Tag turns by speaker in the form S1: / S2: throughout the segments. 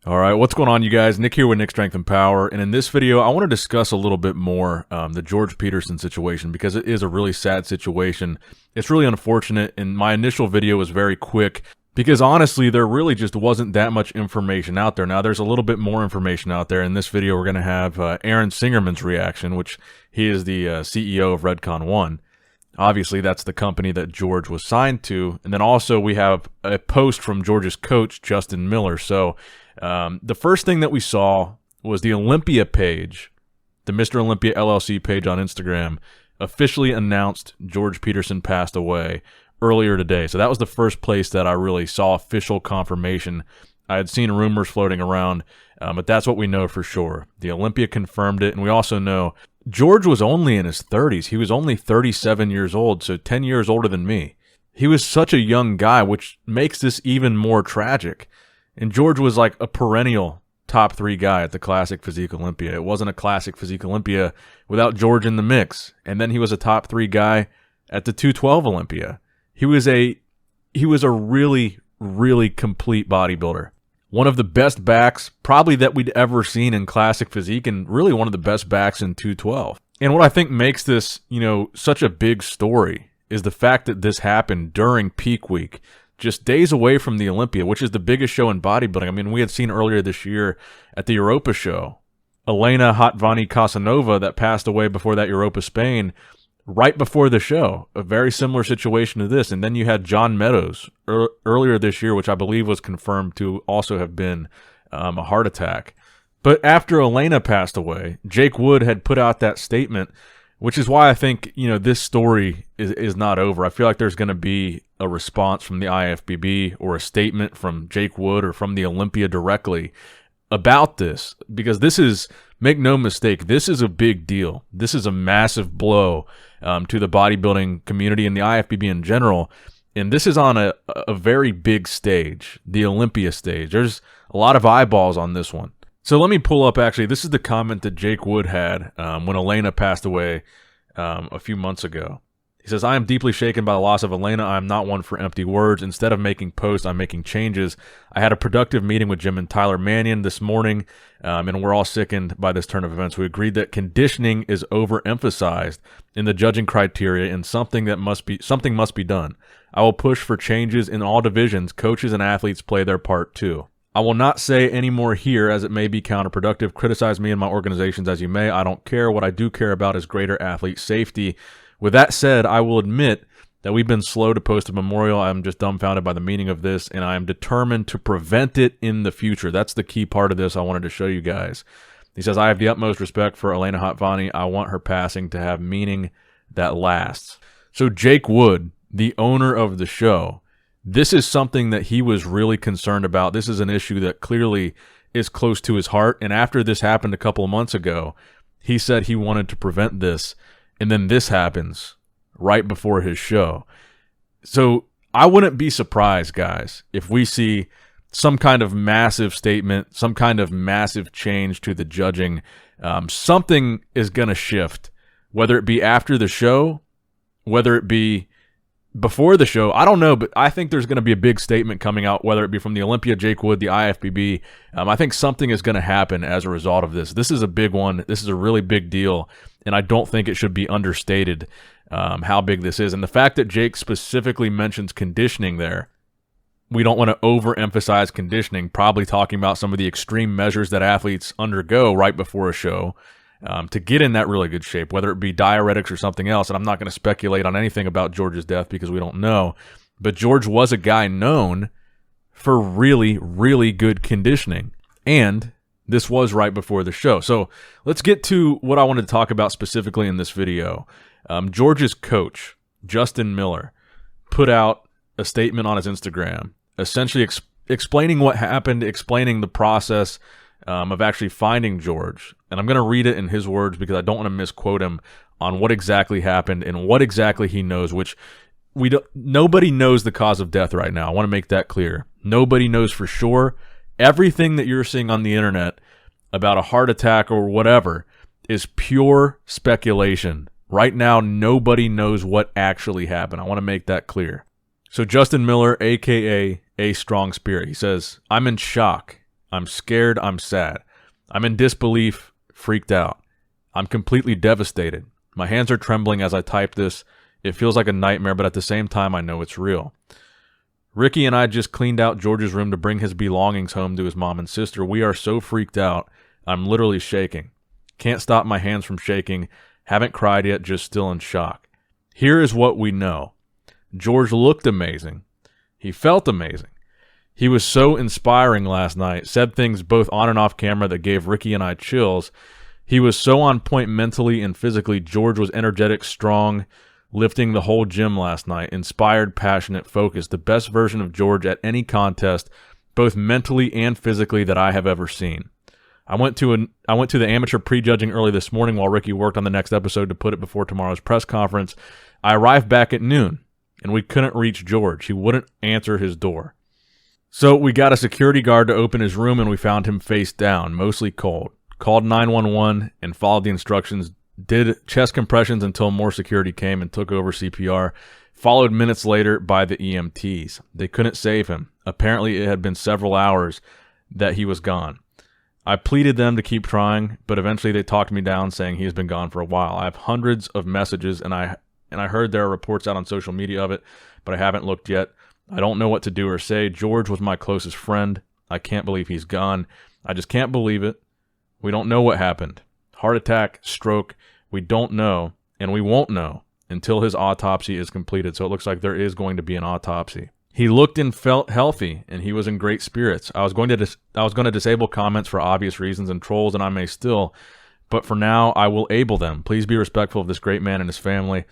S1: All right, what's going on, you guys? Nick here with Nick Strength and Power, and in this video, I want to discuss a little bit more the George Peterson situation because it is a really sad situation. It's really unfortunate, and my initial video was very quick because honestly, there really just wasn't that much information out there. Now, there's a little bit more information out there. In this video, we're going to have Aaron Singerman's reaction, which he is the CEO of Redcon 1. Obviously, that's the company that George was signed to, and then also we have a post from George's coach, Justin Miller. So the first thing that we saw was the Olympia page, the Mr. Olympia LLC page on Instagram, officially announced George Peterson passed away earlier today. So that was the first place that I really saw official confirmation. I had seen rumors floating around, but that's what we know for sure. The Olympia confirmed it, and we also know George was only in his 30s. He was only 37 years old, so 10 years older than me. He was such a young guy, which makes this even more tragic. And George was like a perennial top 3 guy at the Classic Physique Olympia. It wasn't a Classic Physique Olympia without George in the mix. And then he was a top 3 guy at the 212 Olympia. He was a really, really complete bodybuilder. One of the best backs probably that we'd ever seen in Classic Physique, and really one of the best backs in 212. And what I think makes this, such a big story is the fact that this happened during peak week, just days away from the Olympia, which is the biggest show in bodybuilding. I mean, we had seen earlier this year at the Europa show, Elena Hotvani Casanova that passed away before that Europa Spain, right before the show. A very similar situation to this. And then you had John Meadows earlier this year, which I believe was confirmed to also have been a heart attack. But after Elena passed away, Jake Wood had put out that statement, which is why I think, this story is not over. I feel like there's going to be a response from the IFBB or a statement from Jake Wood or from the Olympia directly about this, because this is, make no mistake, this is a big deal. This is a massive blow to the bodybuilding community and the IFBB in general. And this is on a very big stage, the Olympia stage. There's a lot of eyeballs on this one. So let me pull up, actually, this is the comment that Jake Wood had when Elena passed away a few months ago. He says, "I am deeply shaken by the loss of Elena. I am not one for empty words. Instead of making posts, I'm making changes. I had a productive meeting with Jim and Tyler Mannion this morning, and we're all sickened by this turn of events. We agreed that conditioning is overemphasized in the judging criteria and something must be done. I will push for changes in all divisions. Coaches and athletes play their part too. I will not say any more here as it may be counterproductive. Criticize me and my organizations as you may. I don't care. What I do care about is greater athlete safety. With that said, I will admit that we've been slow to post a memorial. I'm just dumbfounded by the meaning of this, and I am determined to prevent it in the future." That's the key part of this I wanted to show you guys. He says, "I have the utmost respect for Elena Hotvani. I want her passing to have meaning that lasts." So Jake Wood, the owner of the show, this is something that he was really concerned about. This is an issue that clearly is close to his heart. And after this happened a couple of months ago, he said he wanted to prevent this. And then this happens right before his show. So I wouldn't be surprised, guys, if we see some kind of massive statement, some kind of massive change to the judging. Something is going to shift, whether it be after the show, whether it be before the show. I don't know, but I think there's going to be a big statement coming out, whether it be from the Olympia, Jake Wood, the IFBB. I think something is going to happen as a result of this. This is a big one. This is a really big deal, and I don't think it should be understated how big this is. And the fact that Jake specifically mentions conditioning there, we don't want to overemphasize conditioning, probably talking about some of the extreme measures that athletes undergo right before a show to get in that really good shape, whether it be diuretics or something else. And I'm not going to speculate on anything about George's death because we don't know. But George was a guy known for really, really good conditioning. And this was right before the show. So let's get to what I wanted to talk about specifically in this video. George's coach, Justin Miller, put out a statement on his Instagram, essentially explaining what happened, explaining the process of actually finding George. And I'm going to read it in his words because I don't want to misquote him on what exactly happened and what exactly he knows, which nobody knows the cause of death right now. I want to make that clear. Nobody knows for sure. Everything that you're seeing on the internet about a heart attack or whatever is pure speculation. Right now, nobody knows what actually happened. I want to make that clear. So Justin Miller, a.k.a. A Strong Spirit, he says, "I'm in shock. I'm scared. I'm sad. I'm in disbelief, freaked out. I'm completely devastated. My hands are trembling as I type this. It feels like a nightmare, but at the same time, I know it's real. Ricky and I just cleaned out George's room to bring his belongings home to his mom and sister. We are so freaked out. I'm literally shaking. Can't stop my hands from shaking. Haven't cried yet, just still in shock. Here is what we know. George looked amazing. He felt amazing. He was so inspiring last night, said things both on and off camera that gave Ricky and I chills. He was so on point mentally and physically. George was energetic, strong, lifting the whole gym last night. Inspired, passionate, focused. The best version of George at any contest, both mentally and physically, that I have ever seen. I went to the amateur prejudging early this morning while Ricky worked on the next episode to put it before tomorrow's press conference. I arrived back at noon, and we couldn't reach George. He wouldn't answer his door. So we got a security guard to open his room, and we found him face down, mostly cold. Called 911 and followed the instructions, did chest compressions until more security came and took over CPR, followed minutes later by the EMTs. They couldn't save him. Apparently it had been several hours that he was gone. I pleaded them to keep trying, but eventually they talked me down, saying he has been gone for a while. I have hundreds of messages, and I heard there are reports out on social media of it, but I haven't looked yet. I don't know what to do or say. George was my closest friend. I can't believe he's gone. I just can't believe it. We don't know what happened. Heart attack, stroke, we don't know, and we won't know until his autopsy is completed. So it looks like there is going to be an autopsy. He looked and felt healthy, and he was in great spirits. I was going to disable comments for obvious reasons and trolls, and I may still, but for now, I will able them. Please be respectful of this great man and his family.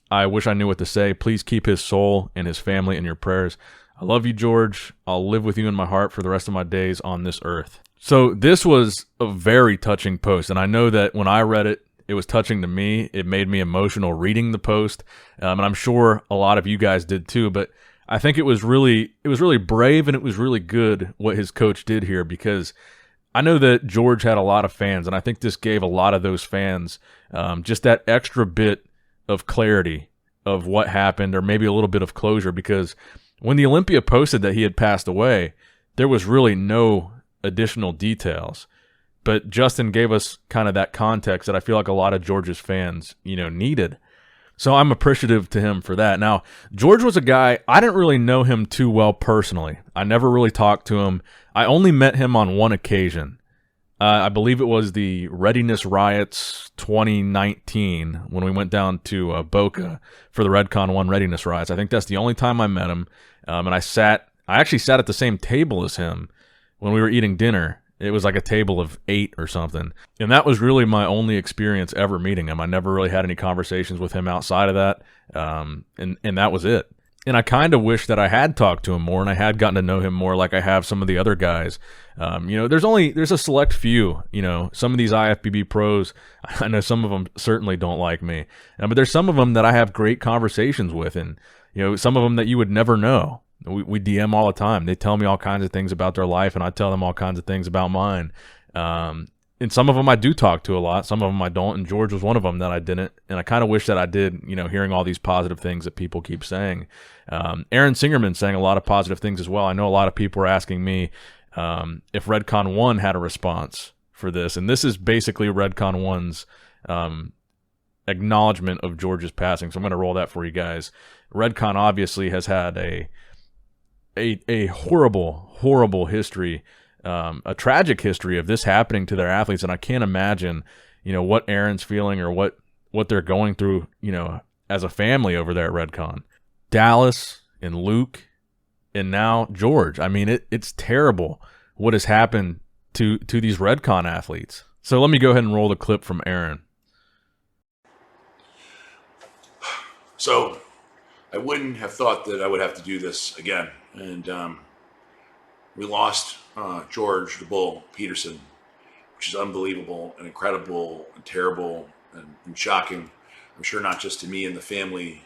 S1: I wish I knew what to say. Please keep his soul and his family in your prayers. I love you, George. I'll live with you in my heart for the rest of my days on this earth. So this was a very touching post, and I know that when I read it, it was touching to me. It made me emotional reading the post, and I'm sure a lot of you guys did too. But I think it was really brave, and it was really good what his coach did here, because I know that George had a lot of fans, and I think this gave a lot of those fans just that extra bit of clarity of what happened, or maybe a little bit of closure, because when the Olympia posted that he had passed away, there was really no additional details. But Justin gave us kind of that context that I feel like a lot of George's fans, needed. So I'm appreciative to him for that. Now, George was a guy, I didn't really know him too well personally. I never really talked to him. I only met him on one occasion. I believe it was the Readiness Riots 2019 when we went down to Boca for the Redcon 1 Readiness Riots. I think that's the only time I met him. And I actually sat at the same table as him when we were eating dinner. It was like a table of 8 or something. And that was really my only experience ever meeting him. I never really had any conversations with him outside of that. And that was it. And I kind of wish that I had talked to him more and I had gotten to know him more like I have some of the other guys. There's a select few, some of these IFBB pros, I know some of them certainly don't like me. But there's some of them that I have great conversations with, and, some of them that you would never know. We DM all the time. They tell me all kinds of things about their life, and I tell them all kinds of things about mine. And some of them I do talk to a lot. Some of them I don't. And George was one of them that I didn't. And I kind of wish that I did, hearing all these positive things that people keep saying. Aaron Singerman saying a lot of positive things as well. I know a lot of people were asking me if Redcon 1 had a response for this. And this is basically Redcon 1's acknowledgement of George's passing. So I'm going to roll that for you guys. Redcon obviously has had a horrible, horrible history, a tragic history of this happening to their athletes. And I can't imagine, what Aaron's feeling or what they're going through, as a family over there at Redcon. Dallas and Luke and now George. I mean, it's terrible what has happened to these Redcon athletes. So let me go ahead and roll the clip from Aaron.
S2: So I wouldn't have thought that I would have to do this again. And we lost George the Bull Peterson, which is unbelievable and incredible and terrible and shocking. I'm sure not just to me and the family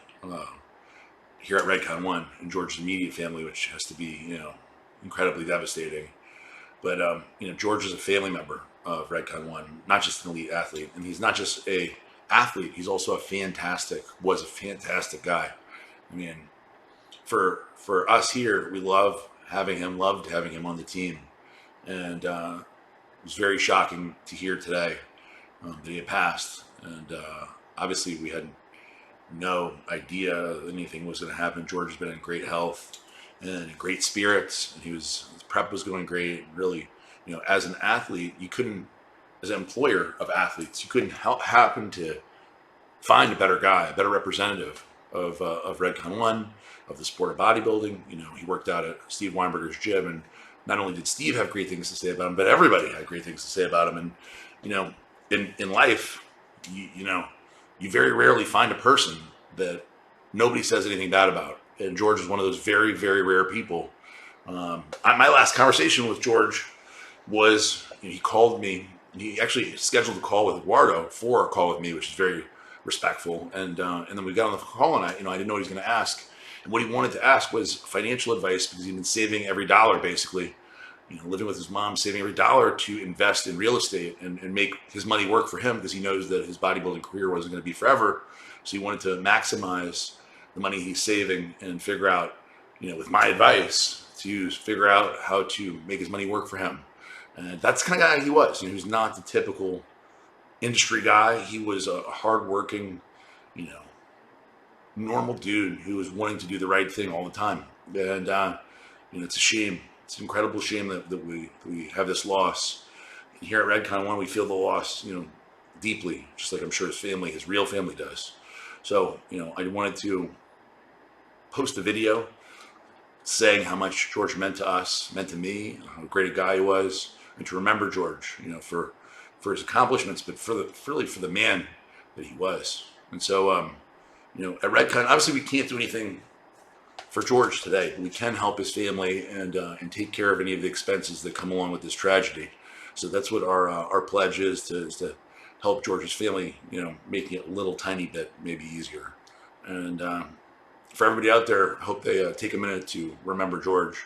S2: here at Redcon 1 and George's immediate family, which has to be, incredibly devastating. But, George is a family member of Redcon 1, not just an elite athlete. And he's not just a athlete, he's also was a fantastic guy. I mean, for us here, loved having him on the team. And it was very shocking to hear today that he had passed. And obviously we had no idea anything was going to happen. George has been in great health and in great spirits, and his prep was going great. Really, as an athlete, you couldn't, as an employer of athletes, you couldn't happen to find a better guy, a better representative of Redcon One, of the sport of bodybuilding. He worked out at Steve Weinberger's gym, and not only did Steve have great things to say about him, but everybody had great things to say about him. And in life, you very rarely find a person that nobody says anything bad about. And George is one of those very, very rare people. My last conversation with George was, he called me. He actually scheduled a call with Eduardo for a call with me, which is very respectful. And then we got on the call, and I didn't know what he was going to ask. And what he wanted to ask was financial advice, because he'd been saving every dollar, basically, living with his mom, saving every dollar to invest in real estate and make his money work for him, because he knows that his bodybuilding career wasn't going to be forever. So he wanted to maximize the money he's saving and figure out, with my advice, to figure out how to make his money work for him. And that's the kind of guy he was. He was not the typical industry guy. He was a hardworking, normal dude who was wanting to do the right thing all the time. And it's a shame. It's an incredible shame that we have this loss. And here at Redcon One, we feel the loss, deeply, just like I'm sure his real family does. So, I wanted to post a video saying how much George meant to us, meant to me, how great a guy he was, and to remember George, for his accomplishments, but for the man that he was. And so, at Redcon, obviously we can't do anything for George today, but we can help his family and take care of any of the expenses that come along with this tragedy. So that's what our pledge is to help George's family, making it a little tiny bit maybe easier. And for everybody out there, I hope they take a minute to remember George,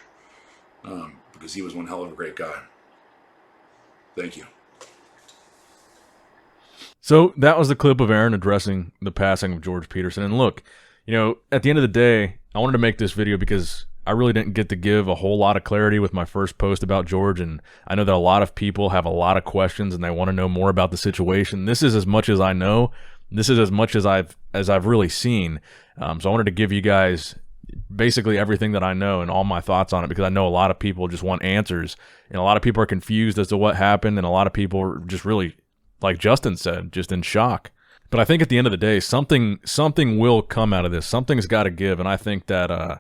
S2: because he was one hell of a great guy. Thank you.
S1: So that was the clip of Aaron addressing the passing of George Peterson. And look, at the end of the day, I wanted to make this video because I really didn't get to give a whole lot of clarity with my first post about George, and I know that a lot of people have a lot of questions and they want to know more about the situation. This is as much as I know. This is as much as I've really seen. So I wanted to give you guys basically everything that I know and all my thoughts on it, because I know a lot of people just want answers, and a lot of people are confused as to what happened, and a lot of people are just really, like Justin said, just in shock. But I think at the end of the day, something will come out of this. Something's got to give, and I think that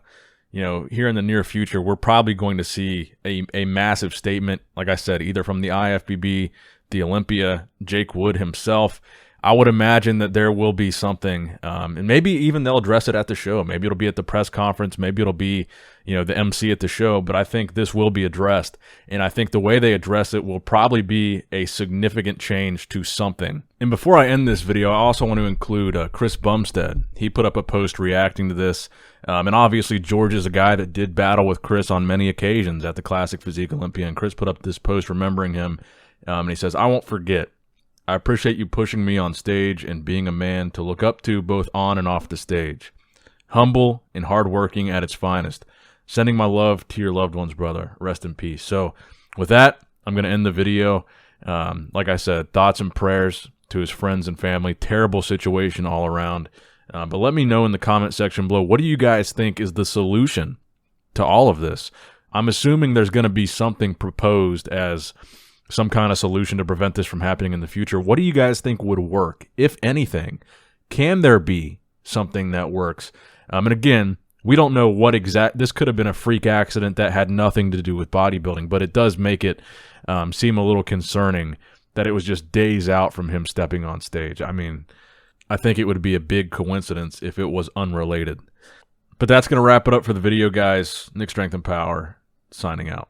S1: here in the near future, we're probably going to see a massive statement, like I said, either from the IFBB, the Olympia, Jake Wood himself. I would imagine that there will be something, and maybe even they'll address it at the show. Maybe it'll be at the press conference. Maybe it'll be, the MC at the show. But I think this will be addressed, and I think the way they address it will probably be a significant change to something. And before I end this video, I also want to include Chris Bumstead. He put up a post reacting to this, and obviously George is a guy that did battle with Chris on many occasions at the Classic Physique Olympia, and Chris put up this post remembering him, and he says, "I won't forget. I appreciate you pushing me on stage and being a man to look up to both on and off the stage. Humble and hardworking at its finest. Sending my love to your loved ones, brother. Rest in peace." So with that, I'm going to end the video. Like I said, thoughts and prayers to his friends and family. Terrible situation all around. But let me know in the comment section below, what do you guys think is the solution to all of this? I'm assuming there's going to be something proposed as some kind of solution to prevent this from happening in the future. What do you guys think would work, if anything? Can there be something that works? And again, we don't know what this could have been a freak accident that had nothing to do with bodybuilding, but it does make it seem a little concerning that it was just days out from him stepping on stage. I mean, I think it would be a big coincidence if it was unrelated. But that's going to wrap it up for the video, guys. Nick Strength and Power, signing out.